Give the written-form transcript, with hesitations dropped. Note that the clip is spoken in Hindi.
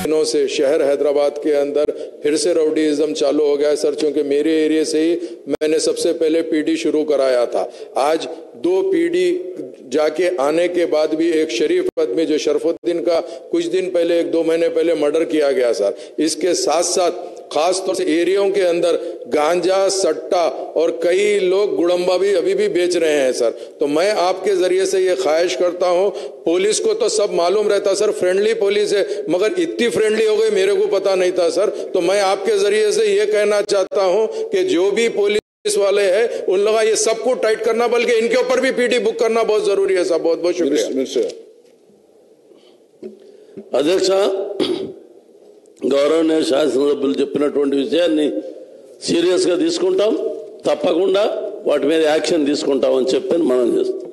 दिनों से शहर हैदराबाद के अंदर फिर से राउडीइज्म चालू हो गया है सर, क्योंकि मेरे एरिया से ही मैंने सबसे पहले पीडी शुरू कराया था। आज 2 पीडी जाके आने के बाद भी एक शरीफ आदमी जो शरफुद्दीन का कुछ दिन पहले 1-2 महीने पहले मर्डर किया गया सर। इसके साथ साथ खास तौर से एरियाओं के अंदर गांजा, सट्टा और कई लोग गुड़म्बा भी अभी भी बेच रहे हैं सर। तो मैं आपके जरिए से ये ख्वाहिश करता हूं, पुलिस को तो सब मालूम रहता सर, फ्रेंडली पुलिस है, मगर इतनी फ्रेंडली हो गई मेरे को पता नहीं था सर। तो मैं आपके जरिए से ये कहना चाहता हूं कि जो भी पुलिस वाले हैं उन लोग ये सबको टाइट करना, बल्कि इनके ऊपर भी पीडी बुक करना बहुत जरूरी है साहब। बहुत बहुत शुक्रिया अध्यक्ष। గౌరవనీయ శాసనసభ్యులు చెప్పినటువంటి విషయాన్ని సీరియస్ గా తీసుకుంటాం, తప్పకుండా వాటి మీద యాక్షన్ తీసుకుంటామని చెప్పి మనం చేస్తాం।